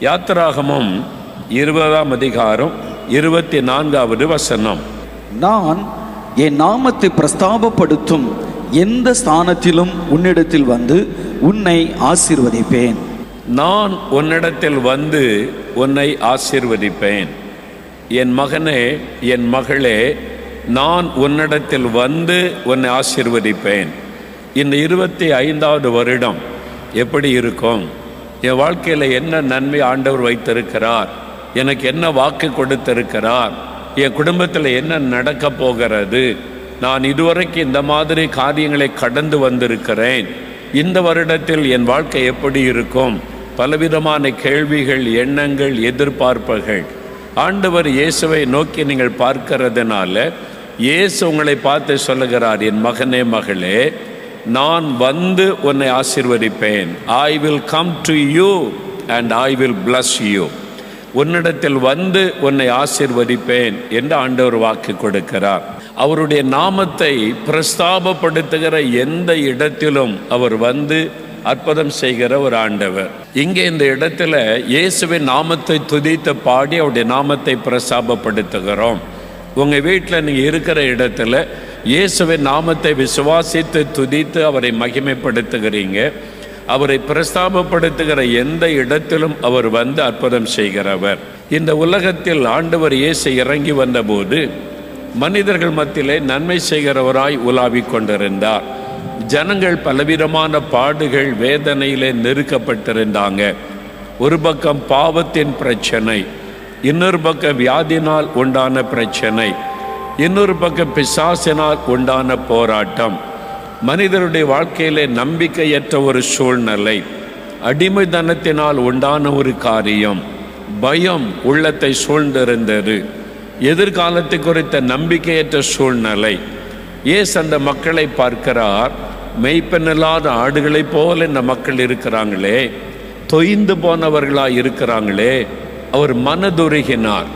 யாத்திராகமம் 20ஆம் அதிகாரம் 24வது வசனம். நான் என் நாமத்தை பிரஸ்தாபப்படுத்தும் எந்த ஸ்தானத்திலும் உன்னிடத்தில் வந்து உன்னை ஆசீர்வதிப்பேன். நான் உன்னிடத்தில் வந்து உன்னை ஆசீர்வதிப்பேன். என் மகனே, என் மகளே, நான் உன்னிடத்தில் வந்து உன்னை ஆசீர்வதிப்பேன். இந்த 25வது வருடம் எப்படி இருக்கும்? என் வாழ்க்கையில் என்ன நன்மை ஆண்டவர் வைத்திருக்கிறார்? எனக்கு என்ன வாக்கு கொடுத்திருக்கிறார்? என் குடும்பத்தில் என்ன நடக்க போகிறது? நான் இதுவரைக்கும் இந்த மாதிரி காரியங்களை கடந்து வந்திருக்கிறேன். இந்த வருடத்தில் என் வாழ்க்கை எப்படி இருக்கும்? பலவிதமான கேள்விகள், எண்ணங்கள், எதிர்பார்ப்புகள். ஆண்டவர் இயேசுவை நோக்கி நீங்கள் பார்க்கிறதுனால இயேசு உங்களை பார்த்து சொல்லுகிறார், என் மகனே, மகளே, நான் வந்து உன்னை ஆசீர்வதிப்பேன். I will come to you and I will bless you. உன்னிடத்தில் வந்து உன்னை ஆசீர்வதிப்பேன் என்று ஆண்டவர் வாக்கு கொடுக்கிறார். அவருடைய நாமத்தை பிரஸ்தாபப்படுத்துகிற எந்த இடத்திலும் அவர் வந்து அற்புதம் செய்கிற ஒரு ஆண்டவர். இங்கே இந்த இடத்துல இயேசுவின் நாமத்தை துதித்து பாடி அவருடைய நாமத்தை பிரஸ்தாபப்படுத்துகிறோம். உங்கள் வீட்டில் நீங்கள் இருக்கிற இடத்துல இயேசுவின் நாமத்தை விசுவாசித்து துதித்து அவரை மகிமைப்படுத்துகிறீங்க. அவரை பிரஸ்தாபப்படுத்துகிற எந்த இடத்திலும் அவர் வந்து அற்புதம் செய்கிறவர். இந்த உலகத்தில் ஆண்டவர் இயேசு இறங்கி வந்தபோது மனிதர்கள் மத்தியிலே நன்மை செய்கிறவராய் உலாவிக் கொண்டிருந்தார். ஜனங்கள் பலவிதமான பாடுகள், வேதனையிலே நெருக்கப்பட்டிருந்தாங்க. ஒரு பக்கம் பாவத்தின் பிரச்சனை, இன்னொரு பக்கம் வியாதினால் உண்டான பிரச்சனை, இன்னொரு பக்கம் பிசாசினால் உண்டான போராட்டம், மனிதருடைய வாழ்க்கையிலே நம்பிக்கையற்ற ஒரு சூழ்நிலை, அடிமைத்தனத்தினால் உண்டான ஒரு காரியம், பயம் உள்ளத்தை சூழ்ந்திருந்தது, எதிர்காலத்தை குறித்த நம்பிக்கையற்ற சூழ்நிலை. இயேசு அந்த மக்களை பார்க்கிறார். மெய்ப்பெண்ணில்லாத ஆடுகளைப் போல இந்த மக்கள் இருக்கிறாங்களே, தொய்ந்து போனவர்களாக இருக்கிறாங்களே. அவர் மனதுருகினார்.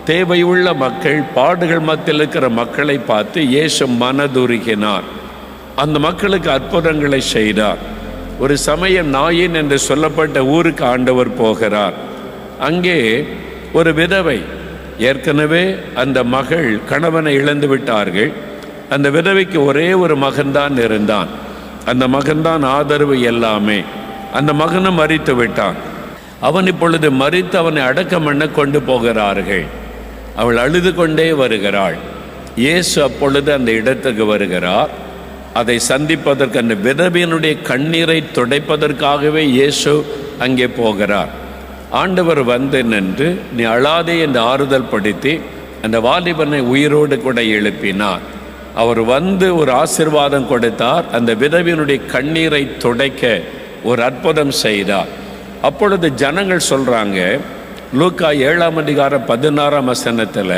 தேவையுள்ள மக்கள், பாடுகள் மத்தியில் இருக்கிற மக்களை பார்த்து இயேசு மனதுருகினார். அந்த மக்களுக்கு அற்புதங்களை செய்தார். ஒரு சமயம் நாயின் என்று சொல்லப்பட்ட ஊருக்கு ஆண்டவர் போகிறார். அங்கே ஒரு விதவை, ஏற்கனவே அந்த மகள் கணவனை இழந்து விட்டார்கள். அந்த விதவைக்கு ஒரே ஒரு மகன்தான் இருந்தான். அந்த மகன்தான் ஆதரவு எல்லாமே. அந்த மகனும் மரித்து விட்டான். அவன் இப்பொழுது மரித்து அவனை அடக்கம் பண்ண கொண்டு போகிறார்கள். அவள் அழுது கொண்டே வருகிறாள். இயேசு அப்பொழுது அந்த இடத்துக்கு வருகிறார். அதை சந்திப்பதற்கு, அந்த விதவையினுடைய கண்ணீரை துடைப்பதற்காகவே இயேசு அங்கே போகிறார். ஆண்டவர் வந்து நின்று, நீ அழாதே என்று ஆறுதல் படுத்தி அந்த வாலிபனை உயிரோடு கூட எழுப்பினார். அவர் வந்து ஒரு ஆசீர்வாதம் கொடுத்தார். அந்த விதவையினுடைய கண்ணீரை துடைக்க ஒரு அற்புதம் செய்தார். அப்பொழுது ஜனங்கள் சொல்கிறாங்க, லூக்கா 7ஆம் அதிகாரம் 16ஆம் வசனத்தில்,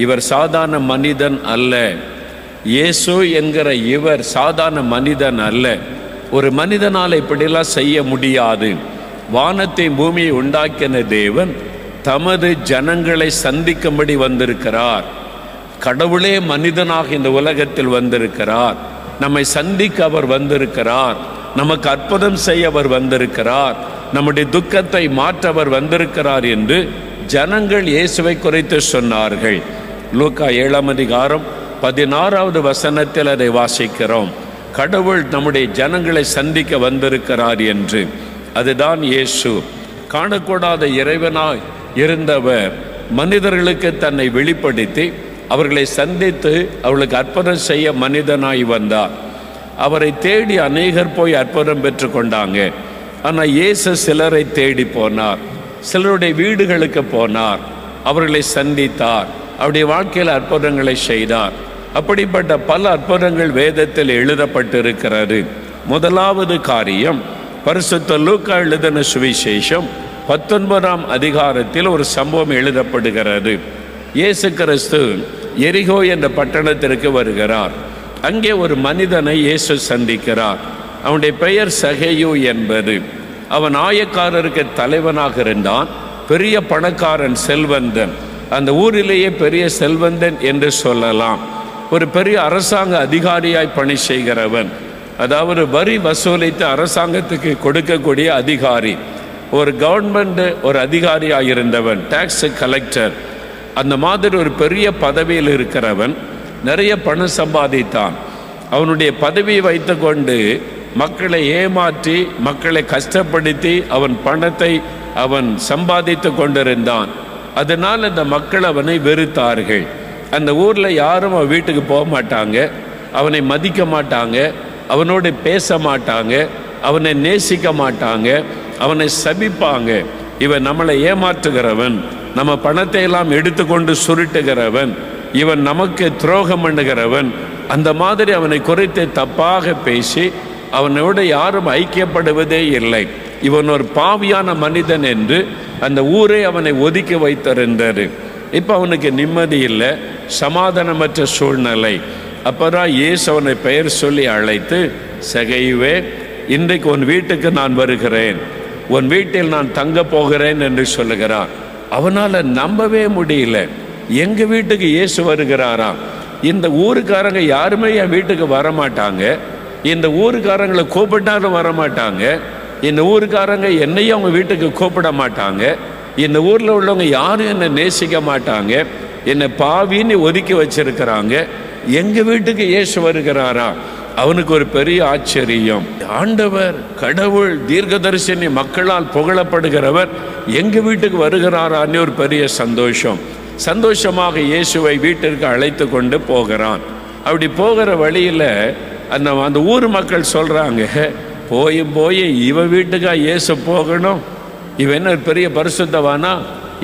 இவர் சாதாரண மனிதன் அல்ல. இயேசு என்கிற இவர் சாதாரண மனிதன் அல்ல. ஒரு மனிதனால் இப்படிலாம் செய்ய முடியாது. வானத்தை பூமியை உண்டாக்கின தேவன் தமது ஜனங்களை சந்திக்கும்படி வந்திருக்கிறார். கடவுளே மனிதனாக இந்த உலகத்தில் வந்திருக்கிறார். நம்மை சந்திக்க அவர் வந்திருக்கிறார். நமக்கு அற்புதம் செய்ய அவர் வந்திருக்கிறார். நம்முடைய துக்கத்தை மாற்ற அவர் வந்திருக்கிறார் என்று ஜனங்கள் இயேசுவை குறித்து சொன்னார்கள். லூக்கா 7ஆம் அதிகாரம் 16வது வசனத்தில் அதை வாசிக்கிறோம். கடவுள் நம்முடைய ஜனங்களை சந்திக்க வந்திருக்கிறார் என்று. அதுதான் இயேசு. காணக்கூடாத இறைவனாய் இருந்தவர் மனிதர்களுக்கு தன்னை வெளிப்படுத்தி அவர்களை சந்தித்து அவர்களுக்கு அற்புதம் செய்ய மனிதனாய் வந்தார். அவரை தேடி அநேகர் போய் அற்புதம் பெற்று கொண்டாங்க. ஆனால் இயேசு சிலரை தேடி போனார். சிலருடைய வீடுகளுக்கு போனார். அவர்களை சந்தித்தார். அவருடைய வாழ்க்கையில் அற்புதங்களை செய்தார். அப்படிப்பட்ட பல அற்புதங்கள் வேதத்தில் எழுதப்பட்டிருக்கிறது. முதலாவது காரியம், பரிசுத்த லூக்கா எழுதின சுவிசேஷம் 19ஆம் அதிகாரத்தில் ஒரு சம்பவம் எழுதப்படுகிறது. இயேசு கிறிஸ்து எரிகோ என்ற பட்டணத்திற்கு வருகிறார். அங்கே ஒரு மனிதனை இயேசு சந்திக்கிறார். அவனுடைய பெயர் சகேயு என்பது. அவன் ஆயக்காரருக்கு தலைவனாக இருந்தான். பெரிய பணக்காரன், செல்வந்தன். அந்த ஊரிலேயே பெரிய செல்வந்தன் என்று சொல்லலாம். ஒரு பெரிய அரசாங்க அதிகாரியாய் பணி செய்கிறவன். அதாவது வரி வசூலித்து அரசாங்கத்துக்கு கொடுக்கக்கூடிய அதிகாரி. ஒரு கவர்மெண்ட் ஒரு அதிகாரியாக இருந்தவன், டாக்ஸ் கலெக்டர், அந்த மாதிரி ஒரு பெரிய பதவியில் இருக்கிறவன் நிறைய பணம் சம்பாதித்தான். அவனுடைய பதவியை வைத்து கொண்டு மக்களை ஏமாற்றி மக்களை கஷ்டப்படுத்தி அவன் பணத்தை அவன் சம்பாதித்து கொண்டிருந்தான். அதனால் அந்த மக்கள் அவனை வெறுத்தார்கள். அந்த ஊரில் யாரும் அவன் வீட்டுக்கு போக மாட்டாங்க, அவனை மதிக்க மாட்டாங்க, அவனோடு பேச மாட்டாங்க, அவனை நேசிக்க மாட்டாங்க, அவனை சபிப்பாங்க. இவன் நம்மளை ஏமாற்றுகிறவன், நம்ம பணத்தை எல்லாம் எடுத்துக்கொண்டு சுருட்டுகிறவன், இவன் நமக்கு துரோகம் பண்ணுகிறவன், அந்த மாதிரி அவனை குறித்து தப்பாக பேசி அவனோடு யாரும் ஐக்கியப்படுவதே இல்லை. இவன் ஒரு பாவியான மனிதன் என்று அந்த ஊரே அவனை ஒதுக்கி வைத்திருந்தார். இப்போ அவனுக்கு நிம்மதி இல்லை, சமாதானமற்ற சூழ்நிலை. அப்போதான் இயேசு அவனை பெயர் சொல்லி அழைத்து, சகையுவே, இன்றைக்கு உன் வீட்டுக்கு நான் வருகிறேன், உன் வீட்டில் நான் தங்க போகிறேன் என்று சொல்லுகிறான். அவனால் நம்பவே முடியல. எங்கள் வீட்டுக்கு இயேசு வருகிறாராம். இந்த ஊருக்காரங்க யாருமே என் வீட்டுக்கு வரமாட்டாங்க, இந்த ஊருக்காரங்களை கூப்பிட்டாலும் வரமாட்டாங்க, இந்த ஊருக்காரங்க என்னையும் அவங்க வீட்டுக்கு கூப்பிட மாட்டாங்க, இந்த ஊரில் உள்ளவங்க யாரும் என்னை நேசிக்க மாட்டாங்க, என்னை பாவின்னு ஒதுக்கி வச்சிருக்கிறாங்க, எங்கள் வீட்டுக்கு இயேசு வருகிறாரா? அவனுக்கு ஒரு பெரிய ஆச்சரியம். ஆண்டவர், கடவுள், தீர்க்கதரிசனி, மக்களால் புகழப்படுகிறவர் எங்கள் வீட்டுக்கு வருகிறாரான்னு ஒரு பெரிய சந்தோஷம். சந்தோஷமாக இயேசுவை வீட்டிற்கு அழைத்து கொண்டு போகிறான். அப்படி போகிற வழியில் அந்த ஊர் மக்கள் சொல்கிறாங்க, போய் இவன் வீட்டுக்கா இயேசு போகணும்? இவன் என்ன பெரிய பரிசுத்தவானா?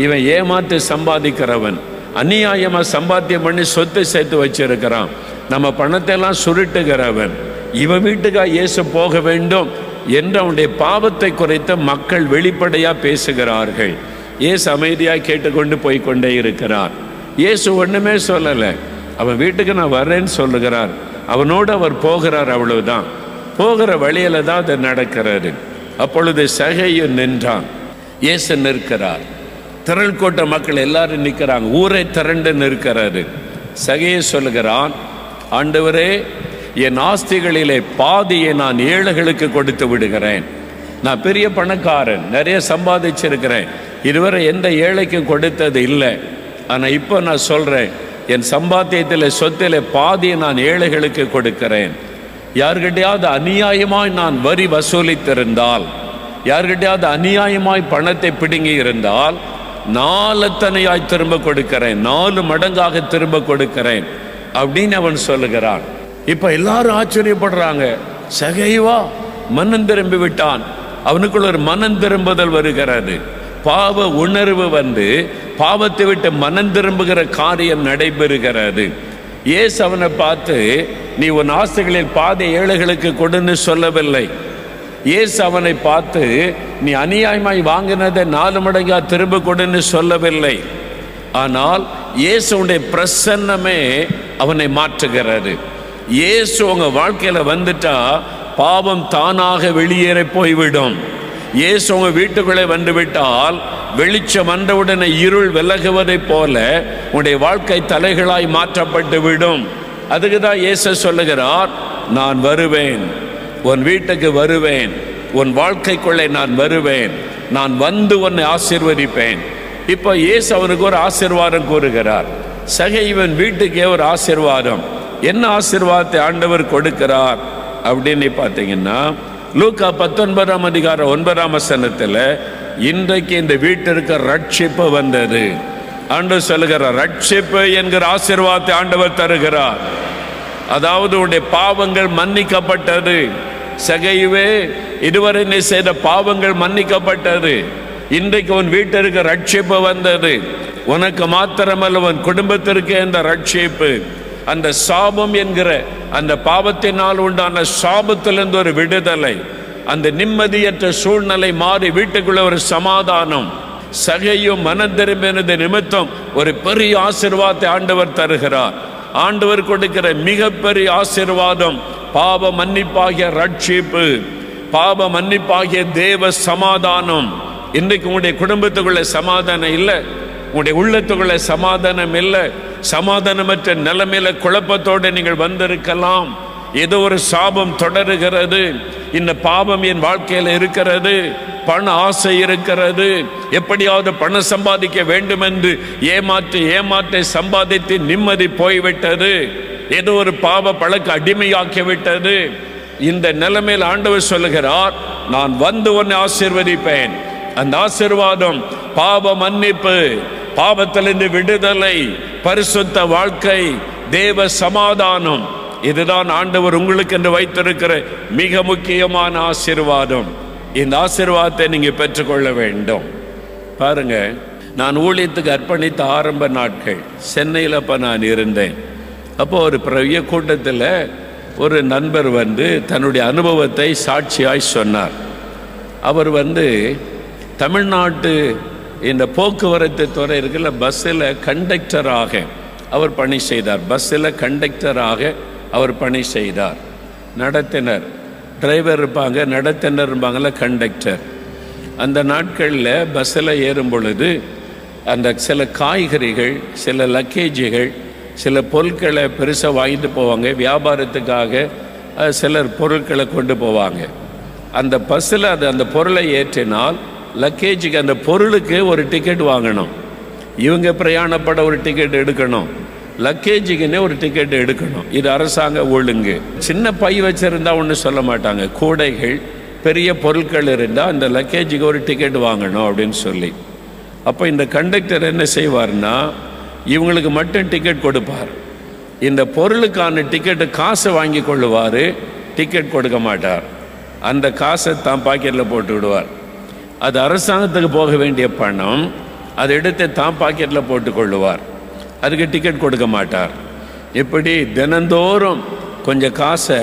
இவன் ஏமாற்றி சம்பாதிக்கிறவன், அநியாயமாக சம்பாத்தியம் பண்ணி சொத்து சேர்த்து வச்சிருக்கிறான், நம்ம பணத்தை எல்லாம் சுருட்டுகிறவன், இவன் வீட்டுக்கா இயேசு போக வேண்டும் என்று அவனுடைய பாவத்தை குறைத்த மக்கள் வெளிப்படையாக பேசுகிறார்கள். இயேசு அமைதியாக கேட்டுக்கொண்டு போய்கொண்டே இருக்கிறார். இயேசு ஒன்றுமே சொல்லலை. அவன் வீட்டுக்கு நான் வர்றேன்னு சொல்லுகிறார். அவனோடு அவர் போகிறார், அவ்வளவுதான். போகிற வழியில் தான் அது நடக்கிறாரு. அப்பொழுது சகையு நின்றான். இயேசு நிற்கிறார். திரள் கூட்ட மக்கள் எல்லாரும் நிற்கிறாங்க, ஊரை திரண்டு நிற்கிறாரு. சகையை சொல்லுகிறான், ஆண்டவரே, என் ஆஸ்திகளிலே பாதியை நான் ஏழைகளுக்கு கொடுத்து விடுகிறேன். நான் பெரிய பணக்காரன், நிறைய சம்பாதிச்சிருக்கிறேன், இதுவரை எந்த ஏழைக்கும் கொடுத்தது இல்லை. ஆனால் இப்போ நான் சொல்கிறேன், என் சம்பாத்தியத்தில் சொத்தில் பாதியை நான் ஏழைகளுக்கு கொடுக்கிறேன். யார்கிட்டையாவது அநியாயமாய் நான் வரி வசூலித்திருந்தால், யார்கிட்டையாவது அநியாயமாய் பணத்தை பிடுங்கி இருந்தால் 4 தனையாய் திரும்ப கொடுக்கிறேன், 4 மடங்காக திரும்ப கொடுக்கிறேன் அப்படின்னு அவன் சொல்லுகிறான். இப்போ எல்லாரும் ஆச்சரியப்படுறாங்க. சகைவா மனம் திரும்பி விட்டான். அவனுக்குள்ள ஒரு மனம் திரும்புதல் வருகிறது. பாவ உணர்வு வந்து பாவத்தை விட்டு மனம் திரும்புகிற காரியம் நடைபெறுகிறது. இயேசு அவனை பார்த்து, நீ உன் ஆஸ்திகளில் பாதி ஏழைகளுக்கு கொடுன்னு சொல்லவில்லை. இயேசு அவனை பார்த்து, நீ அநியாயமாய் வாங்கினதை 4 மடங்கா திரும்ப கொடுன்னு சொல்லவில்லை. ஆனால் இயேசுடைய பிரசன்னமே அவனை மாற்றுகிறது. இயேசு உங்க வாழ்க்கையில வந்துட்டா பாவம் தானாக வெளியேற போய்விடும். இயேசு உங்க வீட்டுக்குள்ளே வந்துவிட்டால் வெளிச்சம் வந்தவுடனே இருள் விலகுவதை போல உன்னுடைய வாழ்க்கை தலைகளாய் மாற்றப்பட்டு விடும். அதுக்கு தான் இயேசு சொல்லுகிறார், நான் வருவேன், உன் வீட்டுக்கு வருவேன், உன் வாழ்க்கைக்குள்ளே நான் வருவேன், நான் வந்து உன்னை ஆசீர்வதிப்பேன். இப்போ இயேசு அவனுக்கு ஒரு ஆசீர்வாதம் கூறுகிறார். சகைவன் வீட்டுக்கே ஒரு ஆசீர்வாதம். என்ன ஆசீர்வாதத்தை ஆண்டவர் கொடுக்கிறார் அப்படின்னு பார்த்தீங்கன்னா, லூக்கா 19ஆம் அதிகாரம் 9ஆம் வசனத்தில், இன்றைக்கு இந்த வீட்டிற்கு ரட்சிப்பு வந்தது. ஆண்டவர் சொல்லுகிறார், ரட்சிப்பு என்கிற ஆசீர்வாதத்தை ஆண்டவர் தருகிறார். அதாவது உன்னுடைய பாவங்கள் மன்னிக்கப்பட்டது. சகையுவே, இதுவரை நீ செய்த பாவங்கள் மன்னிக்கப்பட்டது. இன்றைக்கு உன் வீட்டிற்கு ரட்சிப்பு வந்தது. உனக்கு மாத்திரமல்ல, உன் குடும்பத்திற்கு இந்த ரட்சிப்பு. அந்த சாபம் என்கிற அந்த பாவத்தினால் உண்டான சாபத்திலிருந்து ஒரு விடுதலை, அந்த நிம்மதியற்ற சூழ்நிலை மாறி வீட்டுக்குள்ள ஒரு சமாதானம். சகையும் மனம் திரும்பினது நிமித்தம் ஒரு பெரிய ஆசீர்வாதத்தை ஆண்டவர் தருகிறார். ஆண்டவர் கொடுக்கிற மிகப்பெரிய ஆசீர்வாதம் பாவ மன்னிப்பாகிய ரட்சிப்பு, பாவ மன்னிப்பாகிய தேவ சமாதானம். இன்றைக்கு உங்களுடைய குடும்பத்துக்குள்ள சமாதானம் இல்லை, உங்களுடைய உள்ளத்துக்குள்ள சமாதானம் இல்லை, சமாதானமற்ற நிலைமையில குழப்பத்தோடு நீங்கள் வந்திருக்கலாம். ஏதோ ஒரு சாபம் தொடருகிறது, இந்த பாவம் என் வாழ்க்கையில் இருக்கிறது, பண ஆசை இருக்கிறது, எப்படியாவது பணம் சம்பாதிக்க வேண்டும் என்று ஏமாற்றி சம்பாதித்து நிம்மதி போய்விட்டது, ஏதோ ஒரு பாவ பழக்க அடிமையாக்கி விட்டது. இந்த நிலைமையில் ஆண்டவர் சொல்லுகிறார், நான் வந்து உன்னை ஆசீர்வதிப்பேன். அந்த ஆசீர்வாதம் பாவ மன்னிப்பு, பாவத்திலிருந்து விடுதலை, பரிசுத்த வாழ்க்கை, தேவ சமாதானம். இதுதான் ஆண்டவர் உங்களுக்கு என்று வைத்திருக்கிற மிக முக்கியமான ஆசீர்வாதம். இந்த ஆசீர்வாதத்தை நீங்க பெற்றுக்கொள்ள வேண்டும். பாருங்க, நான் ஊழியத்துக்கு அர்ப்பணித்த ஆரம்ப நாட்கள் சென்னையில் அப்போ நான் இருந்தேன். அப்போ ஒரு பெரிய கூட்டத்தில் ஒரு நண்பர் வந்து தன்னுடைய அனுபவத்தை சாட்சியாய் சொன்னார். அவர் வந்து தமிழ்நாட்டு இந்த போக்குவரத்து துறை இருக்குல்ல, பஸ்ஸில் கண்டக்டராக அவர் பணி செய்தார். பஸ்ஸில் கண்டக்டராக அவர் பணி செய்தார். நடத்தினர், டிரைவர் இருப்பாங்க, நடத்தினர் இருப்பாங்கள்ல, கண்டக்டர். அந்த நாட்களில் பஸ்ஸில் ஏறும் பொழுது அந்த சில காய்கறிகள், சில லக்கேஜுகள், சில பொருட்களை பெருசாக வாங்கிட்டு போவாங்க. வியாபாரத்துக்காக சிலர் பொருட்களை கொண்டு போவாங்க. அந்த பஸ்ஸில் அந்த பொருளை ஏற்றினால் லக்கேஜுக்கு, அந்த பொருளுக்கு ஒரு டிக்கெட் வாங்கணும். இவங்க பிரயாணப்பட ஒரு டிக்கெட் எடுக்கணும், லக்கேஜுக்குன்னே ஒரு டிக்கெட் எடுக்கணும். இது அரசாங்க ஒழுங்கு. சின்ன பை வச்சுருந்தா ஒன்றும் சொல்ல மாட்டாங்க. கூடைகள், பெரிய பொருட்கள் இருந்தால் அந்த லக்கேஜுக்கு ஒரு டிக்கெட் வாங்கணும் அப்படின்னு சொல்லி. அப்போ இந்த கண்டக்டர் என்ன செய்வார்னா, இவங்களுக்கு மட்டும் டிக்கெட் கொடுப்பார். இந்த பொருளுக்கான டிக்கெட்டு காசை வாங்கி கொள்ளுவார், டிக்கெட் கொடுக்க மாட்டார். அந்த காசை தான் பாக்கெட்டில் போட்டு விடுவார். அது அரசாங்கத்துக்கு போக வேண்டிய பணம், அதை எடுத்து தான் பாக்கெட்டில் போட்டு கொள்ளுவார். அதுக்கு டிக்கெட் கொடுக்க மாட்டார். இப்படி தினந்தோறும் கொஞ்சம் காசை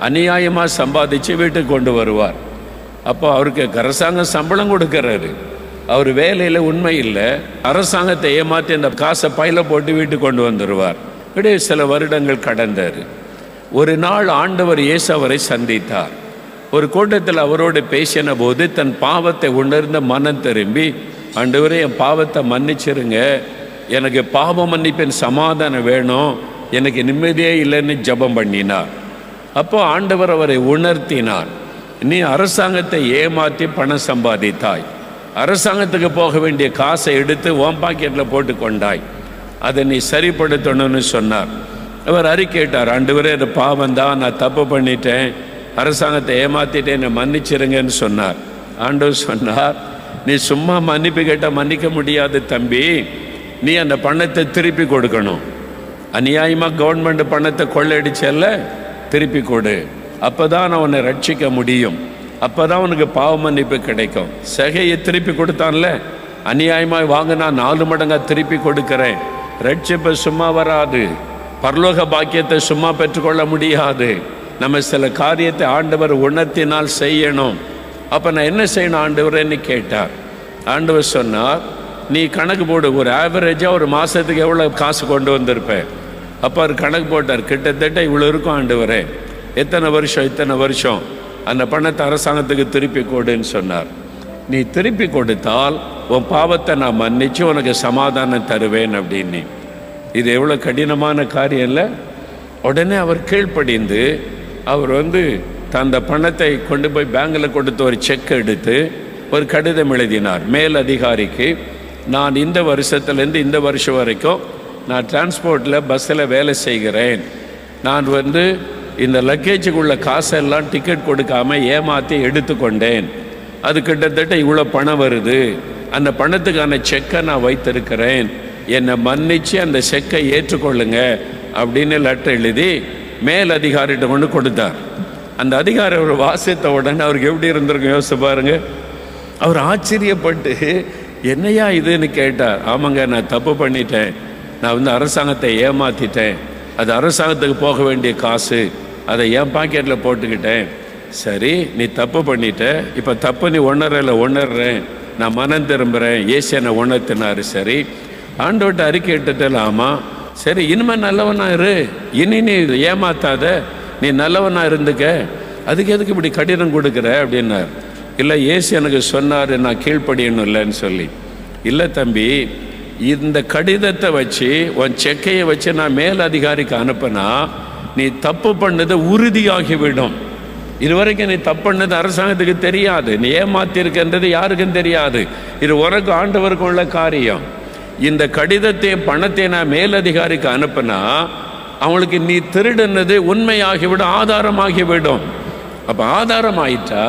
அநியாயமாக சம்பாதிச்சு வீட்டுக்கு கொண்டு வருவார். அப்போ அவருக்கு அரசாங்கம் சம்பளம் கொடுக்கறாரு, அவர் வேலையில் உண்மை இல்லை, அரசாங்கத்தை ஏமாற்றி அந்த காசை பையில போட்டு வீட்டுக்கு கொண்டு வந்துடுவார். இப்படி சில வருடங்கள் கடந்தார். ஒரு நாள் ஆண்டவர் இயேசு அவரை சந்தித்தார். ஒரு கூட்டத்தில் அவரோடு பேசின போது தன் பாவத்தை உணர்ந்த மனம் திரும்பி, ஆண்டவரே என் பாவத்தை மன்னிச்சிருங்க, எனக்கு பாவ மன்னிப்பின் சமாதானம் வேணும், எனக்கு நிம்மதியே இல்லைன்னு ஜெபம் பண்ணினார். அப்போ ஆண்டவர் அவரை உணர்த்தினார், நீ அரசாங்கத்தை ஏமாற்றி பணம் சம்பாதித்தாய், அரசாங்கத்துக்கு போக வேண்டிய காசை எடுத்து ஓம் பாக்கெட்டில் போட்டு கொண்டாய், அதை நீ சரிப்படுத்தணும்னு சொன்னார். அவர் அறிக்கையிட்டார், ஆண்டவரே அது பாவம் தான், நான் தப்பு பண்ணிட்டேன், அரசாங்கத்தை ஏமாற்றிட்டேன், என்னை மன்னிச்சிருங்கன்னு சொன்னார். ஆண்டவர் சொன்னார், நீ சும்மா மன்னிப்பு கேட்டால் மன்னிக்க முடியாது தம்பி, நீ அந்த பணத்தை திருப்பி கொடுக்கணும். அநியாயமாக கவர்மெண்ட் பணத்தை கொள்ளையடிச்சல்ல, திருப்பி கொடு, அப்போ தான் நான் உன்னை ரட்சிக்க முடியும், அப்போ தான் உனக்கு பாவ மன்னிப்பு கிடைக்கும். சகையை திருப்பி கொடுத்தான்ல, அநியாயமாக வாங்கினா 4 மடங்காக திருப்பி கொடுக்குறேன். ரட்சிப்பு சும்மா வராது, பரலோக பாக்கியத்தை சும்மா பெற்றுக்கொள்ள முடியாது. நம்ம சில காரியத்தை ஆண்டவர் உணர்த்தினால் செய்யணும். அப்போ நான் என்ன செய்யணும் ஆண்டவரேன்னு கேட்டார். ஆண்டவர் சொன்னார், நீ கணக்கு போடு, ஒரு ஆவரேஜாக ஒரு மாதத்துக்கு எவ்வளோ காசு கொண்டு வந்திருப்பேன். அப்போ அவர் கணக்கு போட்டார், கிட்டத்தட்ட இவ்வளோ இருக்கும் ஆண்டவரே, இத்தனை வருஷம் அந்த பணத்தை அரசாங்கத்துக்கு திருப்பி கொடுன்னு சொன்னார். நீ திருப்பி கொடுத்தால் உன் பாவத்தை நான் மன்னிச்சு உனக்கு சமாதானம் தருவேன் அப்படின்னு. இது எவ்வளோ கடினமான காரியம் இல்லை? உடனே அவர் கீழ்ப்படிந்து அவர் அந்த பணத்தை கொண்டு போய் பேங்கில் கொடுத்து ஒரு செக் எடுத்து ஒரு கடிதம் எழுதினார் மேல் அதிகாரிக்கு. நான் இந்த வருஷத்துலேருந்து இந்த வருஷம் வரைக்கும் நான் டிரான்ஸ்போர்ட்டில் பஸ்ஸில் வேலை செய்கிறேன், நான் இந்த லக்கேஜுக்குள்ள காசெல்லாம் டிக்கெட் கொடுக்காமல் ஏமாற்றி எடுத்துக்கொண்டேன், அது கிட்டத்தட்ட இவ்வளோ பணம் வருது, அந்த பணத்துக்கான செக்கை நான் வைத்திருக்கிறேன், என்னை மன்னித்து அந்த செக்கை ஏற்றுக்கொள்ளுங்க அப்படின்னு லெட்டர் எழுதி மேல் அதிகாரிகிட்ட கொண்டு கொடுத்தார். அந்த அதிகாரி அவர் வாசித்த உடனே அவருக்கு எப்படி இருந்திருக்கும் யோசிச்சு பாருங்க. அவர் ஆச்சரியப்பட்டு என்னையா இதுன்னு கேட்டார். ஆமாங்க, நான் தப்பு பண்ணிட்டேன், நான் அரசாங்கத்தை ஏமாற்றிட்டேன், அது அரசாங்கத்துக்கு போக வேண்டிய காசு, அதை என் பாக்கெட்டில் போட்டுக்கிட்டேன். சரி, நீ தப்பு பண்ணிட்ட, இப்போ தப்பு நீ உணர்றேன், நான் மனம் திரும்புகிறேன், ஏசு என்னை உணர்த்தினார். சரி, ஆண்டவர்கிட்ட அறிக்கை இட்டுட்டல, ஆமாம், சரி, இனிமேல் நல்லவனா இரு, இனி நீ ஏமாத்தாத, நீ நல்லவனா இருந்துக்க, அதுக்கு எதுக்கு இப்படி கடிதம் கொடுக்குற அப்படின்னார். இல்லை, ஏசு எனக்கு சொன்னார் நான் கீழ்ப்படியணும் இல்லைன்னு சொல்லி. இல்லை தம்பி, இந்த கடிதத்தை வச்சு உன் செக்கையை வச்சு நான் மேல் அதிகாரிக்கு அனுப்பினா நீ தப்பு பண்ணது உறுதியாகிவிடும். இதுவரைக்கும் நீ தப்பு பண்ணது அரசாங்கத்துக்கு தெரியாது, நீ ஏமாத்திருக்கின்றது யாருக்கும் தெரியாது. இது உனக்கு ஆண்டவருக்கும் உள்ள காரியம். இந்த கடிதத்தை பணத்தை நான் மேலதிகாரிக்கு அனுப்புனா அவங்களுக்கு நீ திருடுனது உண்மையாகிவிடும், ஆதாரமாகிவிடும். அப்போ ஆதாரம் ஆயிட்டா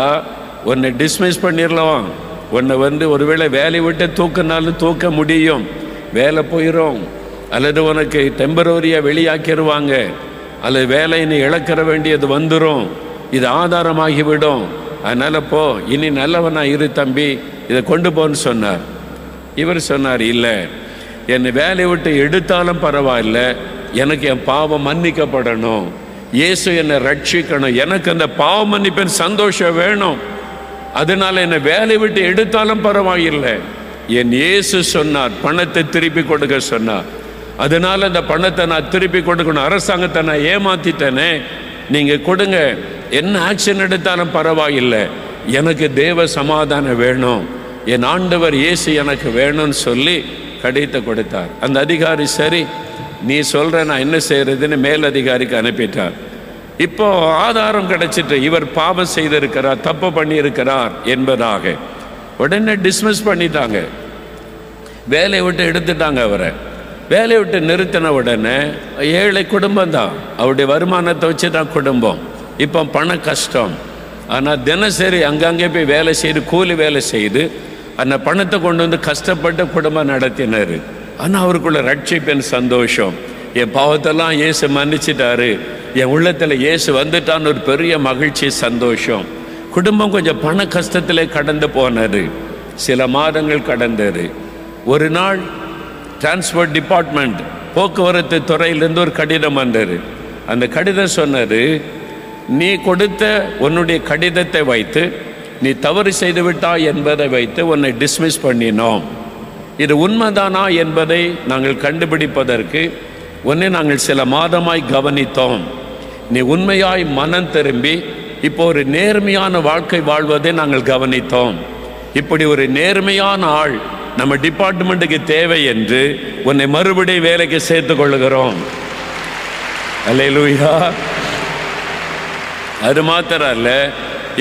உன்னை டிஸ்மிஸ் பண்ணிடலாம். உன்னை ஒருவேளை வேலையை விட்டு தூக்கினாலும் தூக்க முடியும், வேலை போயிடும். அல்லது உனக்கு டெம்பரரியாக வெளியாக்கிடுவாங்க, அல்லது வேலையை நீ இழக்கிற வேண்டியது வந்துடும். இது ஆதாரமாகிவிடும். அதனால் போ, இனி நல்லவனா இரு தம்பி, இதை கொண்டு போன்னு சொன்னார். இவர் சொன்னார், இல்லை, என்னை வேலையை விட்டு எடுத்தாலும் பரவாயில்ல, எனக்கு என் பாவம் மன்னிக்கப்படணும், இயேசு என்னை ரட்சிக்கணும், எனக்கு அந்த பாவம் மன்னிப்பின் சந்தோஷம் வேணும். அதனால என்னை வேலையை விட்டு எடுத்தாலும் பரவாயில்லை, என் இயேசு சொன்னார் பணத்தை திருப்பி கொடுக்க சொன்னார், அதனால அந்த பணத்தை நான் திருப்பி கொடுக்கணும். அரசாங்கத்தை நான் ஏமாத்திட்டேனே, நீங்கள் கொடுங்க, என்ன ஆக்ஷன் எடுத்தாலும் பரவாயில்லை, எனக்கு தேவ சமாதானம் வேணும், என் ஆண்டவர் இயேசு எனக்கு வேணும்னு சொல்லி கடிதத்தை கொடுத்தார். அந்த அதிகாரி சரி நீ சொல்கிற நான் என்ன செய்கிறதுன்னு மேலதிகாரிக்கு அனுப்பிட்டார். இப்போ ஆதாரம் கிடைச்சிட்டு இவர் பாவம் செய்திருக்கிறார், தப்பு பண்ணியிருக்கிறார் என்பதாக உடனே டிஸ்மிஸ் பண்ணிட்டாங்க, வேலையை விட்டு எடுத்துட்டாங்க. அவரை வேலையை விட்டு நிறுத்தின உடனே ஏழை குடும்பம் தான், அவருடைய வருமானத்தை வச்சு தான் குடும்பம். இப்போ பண கஷ்டம். ஆனால் தினசரி அங்கங்கே போய் வேலை செய்து கூலி வேலை செய்து அந்த பணத்தை கொண்டு வந்து கஷ்டப்பட்டு குடும்பம் நடத்தினார். ஆனால் அவருக்குள்ள ரட்சிப்பின் சந்தோஷம், என் பாவத்தெல்லாம் இயேசு மன்னிச்சிட்டாரு, என் உள்ளத்தில் இயேசு வந்துட்டான்னு ஒரு பெரிய மகிழ்ச்சி சந்தோஷம். குடும்பம் கொஞ்சம் பண கஷ்டத்திலே கடந்து போனது. சில மாதங்கள் கடந்தது. ஒரு நாள் டிரான்ஸ்போர்ட் டிபார்ட்மெண்ட் போக்குவரத்து துறையிலேருந்து ஒரு கடிதம் வந்தது. அந்த கடிதம் சொன்னது, நீ கொடுத்த உன்னுடைய கடிதத்தை வைத்து நீ தவறு செய்து விட்டாய் என்பதை வைத்து உன்னை டிஸ்மிஸ் பண்ணினோம். இது உண்மைதானா என்பதை நாங்கள் கண்டுபிடிப்பதற்கு உன்னை நாங்கள் சில மாதமாய் கவனித்தோம். நீ உண்மையாய் மனம் திரும்பி இப்போ ஒரு நேர்மையான வாழ்க்கை வாழ்வதை நாங்கள் கவனித்தோம். இப்படி ஒரு நேர்மையான ஆள் நம்ம டிபார்ட்மெண்ட்டுக்கு தேவை என்று உன்னை மறுபடியும் வேலைக்கு சேர்த்து கொள்ளுகிறோம். அல்லேலூயா. அது மாத்திரம் அல்ல,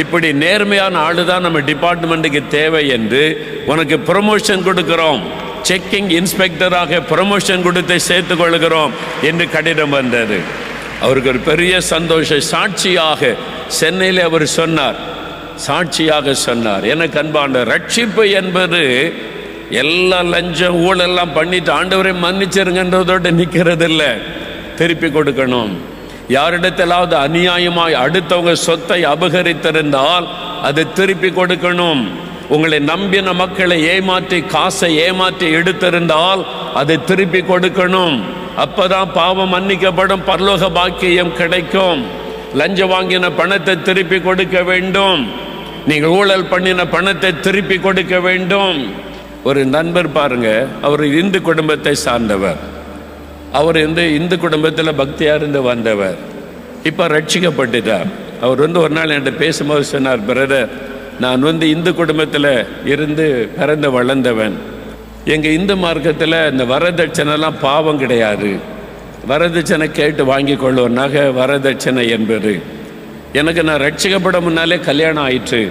இப்படி நேர்மையான ஆளு தான் நம்ம டிபார்ட்மெண்ட்டுக்கு தேவை என்று உனக்கு ப்ரொமோஷன் கொடுக்கிறோம், செக்கிங் இன்ஸ்பெக்டராக ப்ரொமோஷன் கொடுத்து சேர்த்து கொள்கிறோம் என்று கடிதம் வந்தது. அவருக்கு ஒரு பெரிய சந்தோஷம். சாட்சியாக சென்னையில் அவர் சொன்னார், சாட்சியாக சொன்னார், எனக்கு அன்பான ரட்சிப்பு என்பது எல்லா லஞ்சம் ஊழெல்லாம் பண்ணிட்டு ஆண்டவரை மன்னிச்சிருங்கன்றதோடு நிற்கிறது இல்லை, திருப்பி கொடுக்கணும். யாரிடத்திலாவது அநியாயமாய் அடுத்தவங்க சொத்தை அபகரித்திருந்தால் அதை திருப்பி கொடுக்கணும். உங்களை நம்பின மக்களை ஏமாற்றி காசை ஏமாற்றி எடுத்திருந்தால் அதை திருப்பி கொடுக்கணும். அப்பதான் பாவம் மன்னிக்கப்படும், பரலோக பாக்கியம் கிடைக்கும். லஞ்சம் வாங்கின பணத்தை திருப்பி கொடுக்க வேண்டும், நீங்கள் ஊழல் பண்ணின பணத்தை திருப்பி கொடுக்க வேண்டும். ஒரு நண்பர் பாருங்க, அவர் இந்து குடும்பத்தை சார்ந்தவர். அவர் இந்து குடும்பத்தில் பக்தியாக இருந்து வந்தவர். இப்போ ரட்சிக்கப்பட்டுட்டார். அவர் ஒரு நாள் என்கிட்ட பேசும்போது சொன்னார், பிரதர், நான் இந்து குடும்பத்தில் இருந்து பிறந்து வளர்ந்தவன். எங்கள் இந்து மார்க்கத்தில் இந்த வரதட்சணைலாம் பாவம் கிடையாது. வரதட்சணை கேட்டு வாங்கி கொள்ளும் நகை வரதட்சணை என்பது. எனக்கு நான் ரட்சிக்கப்பட முன்னாலே கல்யாணம் ஆயிற்று.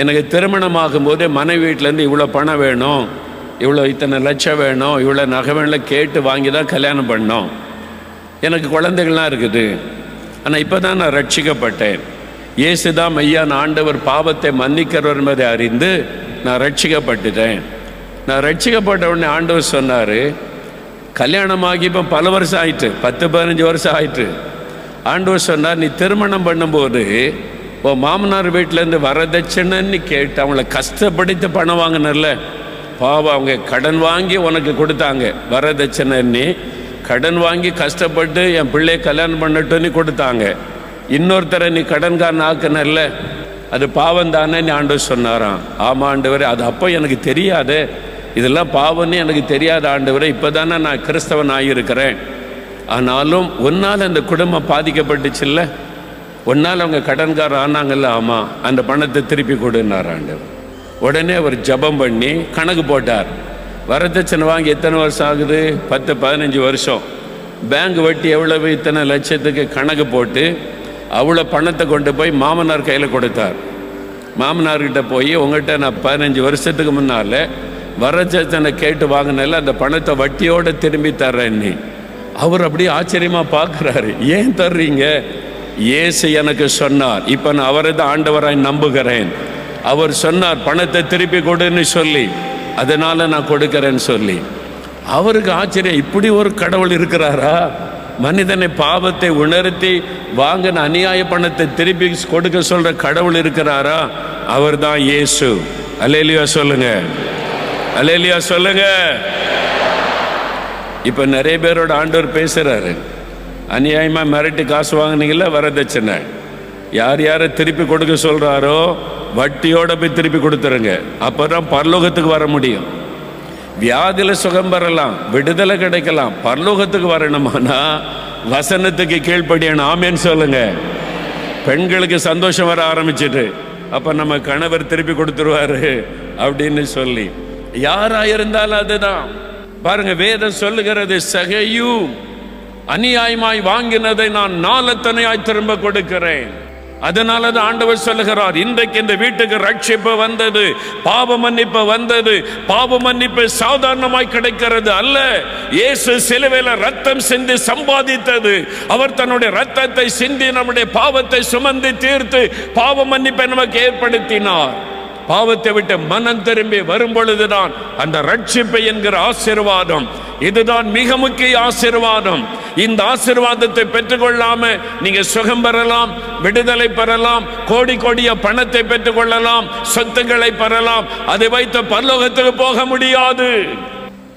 எனக்கு திருமணம் ஆகும்போதே மனைவி வீட்டிலேருந்து இவ்வளோ பணம் வேணும், இவ்வளோ இத்தனை லட்சம் வேணும், இவ்வளோ நகை வேணும் கேட்டு வாங்கி தான் கல்யாணம் பண்ணோம். எனக்கு குழந்தைகள்லாம் இருக்குது. ஆனால் இப்போ தான் நான் ரட்சிக்கப்பட்டேன். இயேசு தான் மெய்யான ஆண்டவர், பாவத்தை மன்னிக்கிறவர் என்பதை அறிந்து நான் ரட்சிக்கப்பட்டுட்டேன். நான் ரட்சிக்கப்பட்ட உடனே ஆண்டவர் சொன்னார், கல்யாணமாகி இப்போ பல வருஷம் ஆயிட்டு, 10-15 வருஷம் ஆயிட்டு. ஆண்டவர் சொன்னார், நீ திருமணம் பண்ணும்போது உன் மாமனார் வீட்டிலேருந்து வரதட்சணைன்னு கேட்டு அவங்கள கஷ்டப்படுத்தி பணம் வாங்கினர்ல, பாவம் அவங்க கடன் வாங்கி உனக்கு கொடுத்தாங்க. வரதட்சணைன்னு கடன் வாங்கி கஷ்டப்பட்டு என் பிள்ளையை கல்யாணம் பண்ணட்டுன்னு கொடுத்தாங்க. இன்னொருத்தரை நீ கடன்காரன் ஆக்குனர்ல, அது பாவம் தானே ஆண்டவர் சொன்னாராம். ஆமாம் ஆண்டவரே, அது அப்போ எனக்கு தெரியாது, இதெல்லாம் பாவம்னு எனக்கு தெரியாத ஆண்டவரே, இப்போ தானே நான் கிறிஸ்தவன் ஆகியிருக்கிறேன். ஆனாலும் ஒன்னால் அந்த குடும்பம் பாதிக்கப்பட்டுச்சுல்ல, ஒன்னால் அவங்க கடன்காரர் ஆனாங்கல்ல, ஆமாம், அந்த பணத்தை திருப்பி கொடுனார் ஆண்டவர். உடனே அவர் ஜபம் பண்ணி கணக்கு போட்டார். வரதட்சணை வாங்கி எத்தனை வருஷம் ஆகுது? 10-15 வருஷம். பேங்க் வட்டி எவ்வளவு, இத்தனை லட்சத்துக்கு கணக்கு போட்டு அவ்வளோ பணத்தை கொண்டு போய் மாமனார் கையில் கொடுத்தார். மாமனார்கிட்ட போய், உங்கள்கிட்ட நான் 15 வருஷத்துக்கு முன்னால் வரட்சனை கேட்டு வாங்கினால அந்த பணத்தை வட்டியோடு திரும்பி தர்றேன்னு. அவர் அப்படியே ஆச்சரியமாக பார்க்குறாரு. ஏன் தர்றீங்க? இயேசு எனக்கு சொன்னார், இப்போ நான் அவரை தான் ஆண்டவராய் நம்புகிறேன். அவர் சொன்னார் பணத்தை திருப்பி கொடுன்னு சொல்லி, அதனால் நான் கொடுக்குறேன்னு சொல்லி. அவருக்கு ஆச்சரியம், இப்படி ஒரு கடவுள் இருக்கிறாரா? மனிதனை பாவத்தை உணர்த்தி வாங்கின அநியாய பணத்தை திருப்பி கொடுக்க சொல்ற கடவுள் இருக்கிறாரா? அவர் தான் இயேசு. அல்லேலூயா சொல்லுங்க, அல்லேலூயா சொல்லுங்க. இப்ப நிறைய பேரோட ஆண்டவர் பேசுறாரு. அநியாயமா மிரட்டி காசு வாங்கினீங்கல்ல வரதட்சணை, யார் யாரை திருப்பி கொடுக்க சொல்றாரோ வட்டியோட போய் திருப்பி கொடுத்துருங்க. அப்பதான் பரலோகத்துக்கு வர முடியும். வியாதியில சுகம் பெறலாம், விடுதலை கிடைக்கலாம். பரலோகத்துக்கு வரணுமானா வசனத்துக்கு கீழ்ப்படியான ஆமேன்னு சொல்லுங்க. பெண்களுக்கு சந்தோஷம் வர ஆரம்பிச்சிட்டு, அப்ப நம்ம கணவர் திருப்பி கொடுத்துருவாரு அப்படின்னு சொல்லி. யாரா இருந்தாலும் அதுதான். பாருங்க, வேதம் சொல்லுகிறது, சகையும் அநியாயமாய் வாங்கினதை நான் நாலத்தனையாய் திரும்ப கொடுக்கிறேன். அதனாலதான் ஆண்டவர் சொல்லுகிறார், இன்றைக்கு இந்த வீட்டுக்கு ரட்சிப்பு வந்தது, பாவ மன்னிப்பு வந்தது. பாவ மன்னிப்பு சாதாரணமாய் கிடைக்கிறது அல்ல. இயேசு சிலுவையில ரத்தம் சிந்தி சம்பாதித்தது. அவர் தன்னுடைய ரத்தத்தை சிந்தி நம்முடைய பாவத்தை சுமந்து தீர்த்து பாவ மன்னிப்பை நமக்கு ஏற்படுத்தினார். பாவத்தை விட்டு மனம் திரும்பி வரும் பொழுதுதான் அந்த ரட்சிப்பை என்கிற ஆசீர்வாதம். இதுதான் மிக முக்கிய ஆசீர்வாதம். இந்த ஆசீர்வாதத்தை பெற்றுக்கொள்ளாம நீங்க சுகம் பெறலாம், விடுதலை பெறலாம், கோடி கோடிய பணத்தை பெற்றுக்கொள்ளலாம், சொத்துக்களை பெறலாம். அதை வைத்து பரலோகத்துக்கு போக முடியாது.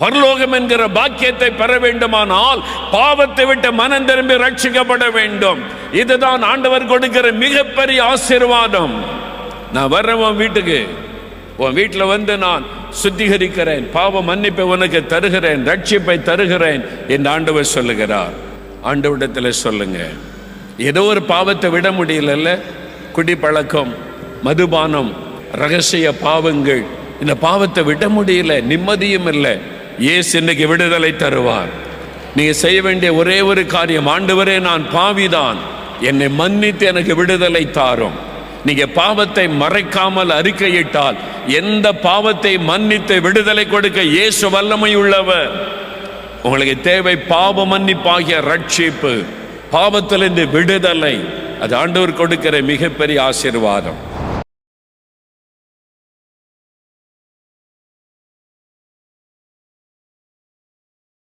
பரலோகம் என்கிற பாக்கியத்தை பெற வேண்டுமானால் பாவத்தை விட்டு மனம் திரும்பி ரட்சிக்கப்பட வேண்டும். இதுதான் ஆண்டவர் கொடுக்கிற மிகப்பெரிய ஆசீர்வாதம். நான் வர்றேன் உன் வீட்டுக்கு, உன் வீட்டில் வந்து நான் சுத்திகரிக்கிறேன், பாவ மன்னிப்பை உனக்கு தருகிறேன், ரட்சிப்பை தருகிறேன் என்று ஆண்டவர் சொல்லுகிறார். ஆண்டவரிடத்தில் சொல்லுங்க. ஏதோ ஒரு பாவத்தை விட முடியல, குடிப்பழக்கம், மதுபானம், ரகசிய பாவங்கள், இந்த பாவத்தை விட முடியல, நிம்மதியும் இல்லை. இயேசு இன்னைக்கு விடுதலை தருவார். நீங்க செய்ய வேண்டிய ஒரே ஒரு காரியம், ஆண்டவரே நான் பாவிதான், என்னை மன்னித்து எனக்கு விடுதலை தாரும். நீங்க பாவத்தை மறைக்காமல் அறிக்கையிட்டால் எந்த பாவத்தை மன்னித்து விடுதலை கொடுக்க இயேசு வல்லமை உள்ளவர். உங்களுக்கு தேவை பாவ மன்னிப்பாகிய ரட்சிப்பு, பாவத்திலிருந்து விடுதலை. அது ஆண்டவர் கொடுக்கிற மிகப்பெரிய ஆசீர்வாதம்.